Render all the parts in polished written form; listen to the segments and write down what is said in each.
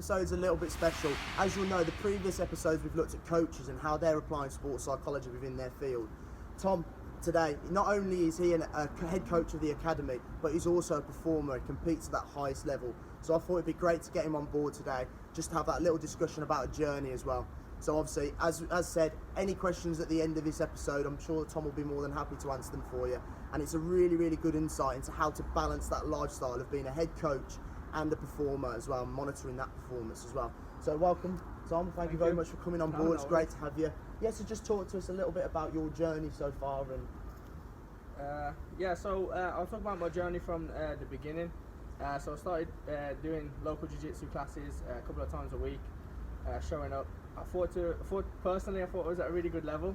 episode's a little bit special. As you'll know, the previous episodes we've looked at coaches and how they're applying sports psychology within their field. Tom, today, not only is he a head coach of the academy, but he's also a performer. He competes at that highest level. So I thought it'd be great to get him on board today, just to have that little discussion about a journey as well. So obviously, as said, any questions at the end of this episode, I'm sure Tom will be more than happy to answer them for you. And it's a really, really good insight into how to balance that lifestyle of being a head coach and a performer as well, monitoring that performance as well. So welcome, Tom. Thank you very much for coming on board. It's great to have you. Yeah, so just talk to us a little bit about your journey so far. And I'll talk about my journey from the beginning. So I started doing local jiu-jitsu classes a couple of times a week, showing up. I thought personally it was at a really good level,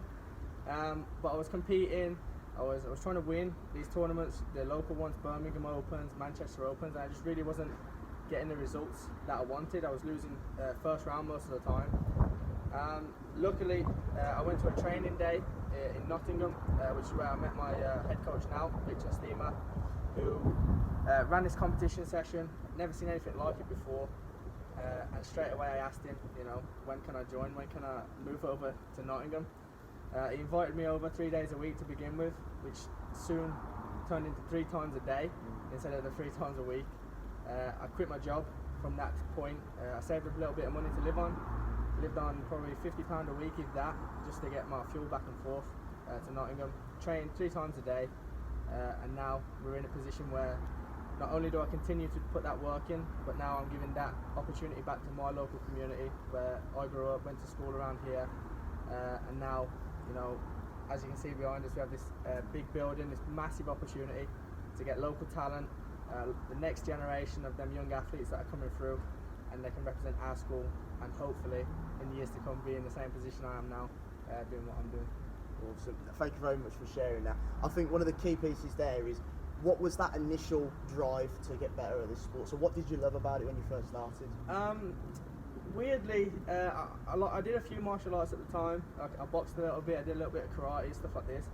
but I was competing. I was trying to win these tournaments, the local ones, Birmingham Opens, Manchester Opens, and I just really wasn't getting the results that I wanted. I was losing first round most of the time. Luckily, I went to a training day in Nottingham, which is where I met my head coach now, Victor Steamer, who ran this competition session. I'd never seen anything like it before, and straight away I asked him, when can I join? When can I move over to Nottingham? He invited me over 3 days a week to begin with, which soon turned into 3 times a day instead of the 3 times a week. I quit my job from that point. I saved up a little bit of money to live on. Lived on probably £50 a week, if that, just to get my fuel back and forth to Nottingham. Trained 3 times a day, and now we're in a position where not only do I continue to put that work in, but now I'm giving that opportunity back to my local community where I grew up, went to school around here, and now, as you can see behind us, we have this big building, this massive opportunity to get local talent, the next generation of them young athletes that are coming through, and they can represent our school, and hopefully in years to come be in the same position I am now, doing what I'm doing. Awesome. Thank you very much for sharing that. I think one of the key pieces there is, what was that initial drive to get better at this sport? So what did you love about it when you first started? Weirdly, I did a few martial arts at the time. I boxed a little bit, I did a little bit of karate, stuff like this.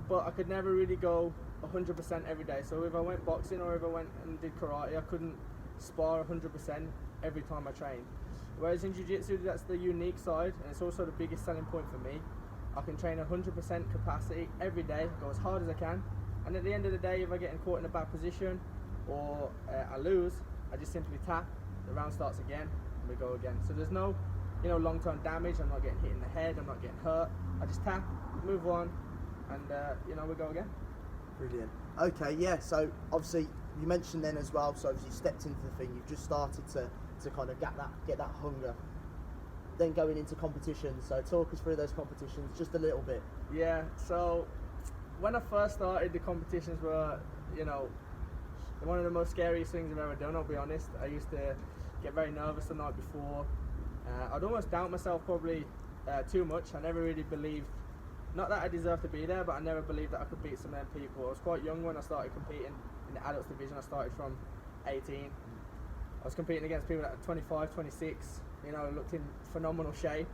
But I could never really go 100% every day. So if I went boxing or if I went and did karate, I couldn't spar 100% every time I trained. Whereas in jiu-jitsu, that's the unique side, and it's also the biggest selling point for me. I can train 100% capacity every day, go as hard as I can, and at the end of the day, if I get caught in a bad position or I lose, I just simply tap, the round starts again, and we go again. So there's no long-term damage. I'm not getting hit in the head, I'm not getting hurt. I just tap, move on, and we go again. Brilliant. Okay, yeah, so obviously you mentioned then as well, so obviously you stepped into the thing, you've just started to kind of get that hunger, then going into competitions. So talk us through those competitions just a little bit. Yeah, so when I first started, the competitions were, one of the most scariest things I've ever done, I'll be honest. I used to get very nervous the night before. I'd almost doubt myself probably too much. I never really believed, not that I deserved to be there, but I never believed that I could beat some of them people. I was quite young when I started competing in the adults division. I started from 18. I was competing against people that were 25, 26, looked in phenomenal shape.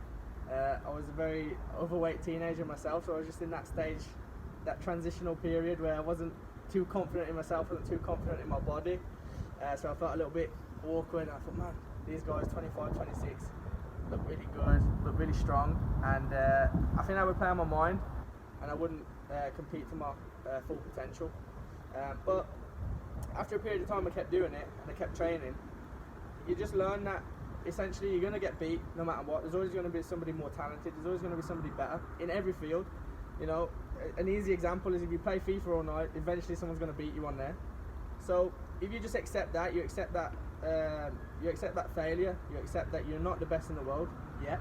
I was a very overweight teenager myself, so I was just in that stage, that transitional period where I wasn't too confident in myself, wasn't too confident in my body. So I felt a little bit awkward, and I thought, man, these guys 25, 26 look really good, look really strong, and I think that would play on my mind, and I wouldn't compete to my full potential. But after a period of time, I kept doing it, and I kept training. You just learn that essentially you're going to get beat no matter what. There's always going to be somebody more talented, there's always going to be somebody better in every field. An easy example is if you play FIFA all night, eventually someone's going to beat you on there. So if you just accept that, you accept that failure, you accept that you're not the best in the world yet,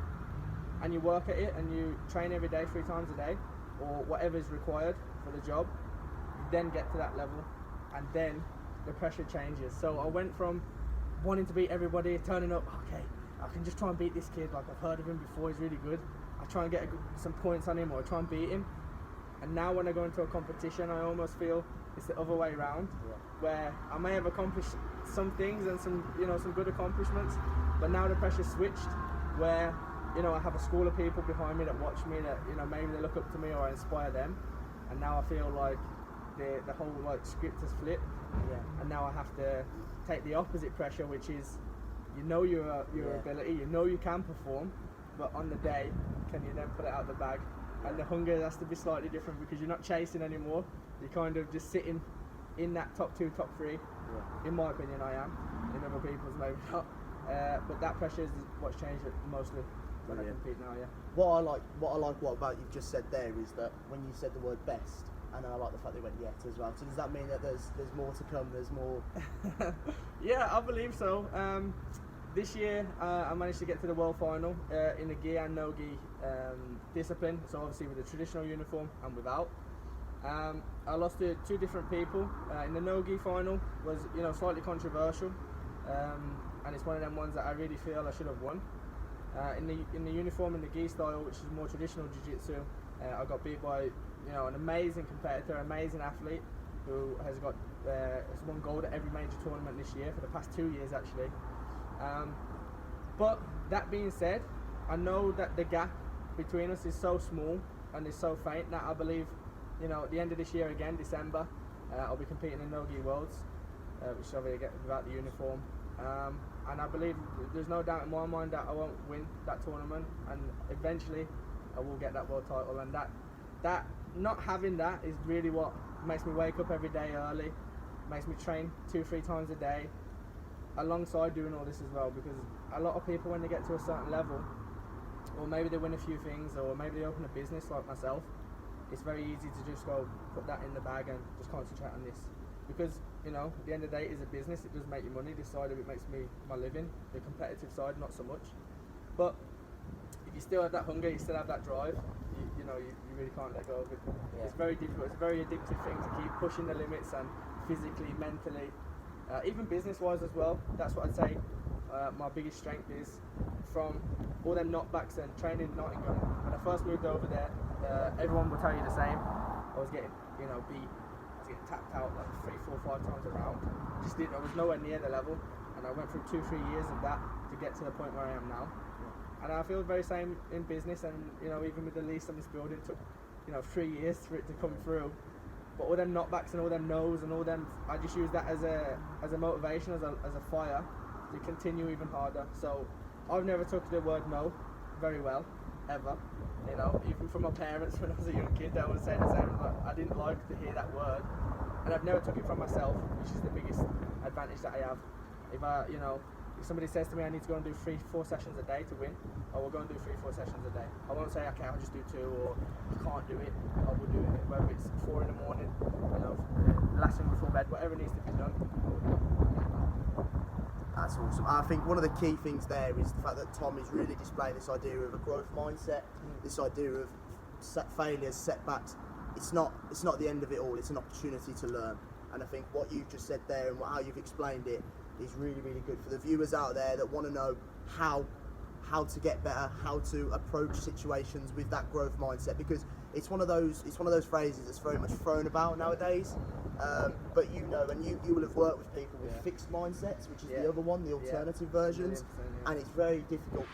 and you work at it and you train every day, 3 times a day, or whatever is required for the job, you then get to that level, and then the pressure changes. So I went from wanting to beat everybody, turning up, okay, I can just try and beat this kid, like I've heard of him before, he's really good. I try and get some points on him, or I try and beat him. And now when I go into a competition, I almost feel it's the other way around, where I may have accomplished some things and some good accomplishments, but now the pressure's switched, where I have a school of people behind me that watch me, that maybe they look up to me or I inspire them, and now I feel like the whole script has flipped, and now I have to take the opposite pressure, which is You know your ability. You know you can perform, but on the day, can you then put it out the bag? And the hunger has to be slightly different because you're not chasing anymore. You're kind of just sitting in that top 2, top 3. Yeah. In my opinion, I am. In other people's, maybe not. But that pressure is what's changed it mostly when I compete now. Yeah. What I like what about you've just said there is that when you said the word best, and I like the fact they went yet as well. So does that mean that there's more to come? There's more. Yeah, I believe so. This year I managed to get to the world final in the gi and no gi discipline. So obviously with the traditional uniform and without. I lost to 2 different people. In the no gi final was slightly controversial, and it's one of them ones that I really feel I should have won. In the uniform in the gi style, which is more traditional jiu-jitsu, I got beat by an amazing competitor, amazing athlete who has won gold at every major tournament this year for the past 2 years actually. But that being said, I know that the gap between us is so small and is so faint that I believe at the end of this year again, December, I'll be competing in no-gi worlds, which I'll be get without the uniform. And I believe there's no doubt in my mind that I won't win that tournament, and eventually I will get that world title. And that not having that is really what makes me wake up every day early, makes me train 2-3 times a day, alongside doing all this as well. Because a lot of people, when they get to a certain level, or maybe they win a few things, or maybe they open a business like myself, it's very easy to just go put that in the bag and just concentrate on this. Because at the end of the day, it is a business. It does make you money. This side of it makes me my living. The competitive side, not so much. But if you still have that hunger, you still have that drive, you really can't let go of it. Yeah. It's very difficult. It's a very addictive thing to keep pushing the limits, and physically, mentally, even business-wise as well. That's what I'd say my biggest strength is, from all them knockbacks and training in Nottingham. When I first moved over there, everyone will tell you the same. I was getting beat. I was getting tapped out like 3, 4, 5 times around. I was nowhere near the level, and I went through 2-3 years of that to get to the point where I am now. And I feel the very same in business, and even with the lease on this building, it took 3 years for it to come through. But all them knockbacks and all them no's and all them, I just use that as a motivation, as a fire to continue even harder. So I've never took the word no very well, ever. Even from my parents when I was a young kid, they would say the same. I didn't like to hear that word, and I've never took it from myself, which is the biggest advantage that I have. If somebody says to me I need to go and do 3-4 sessions a day to win, I will go and do 3-4 sessions a day. I won't say okay, I'll just do 2, or I can't do it. I will do it, whether it's 4 in the morning, last thing before bed, whatever needs to be done. That's awesome. I think one of the key things there is the fact that Tom is really displaying this idea of a growth mindset, this idea of failures, setbacks. It's not the end of it all. It's an opportunity to learn. And I think what you've just said there and how you've explained it is really, really good for the viewers out there that want to know how to get better, how to approach situations with that growth mindset, because it's one of those phrases that's very much thrown about nowadays. But and you will have worked with people with fixed mindsets, which is the other one, the alternative versions, and it's very difficult.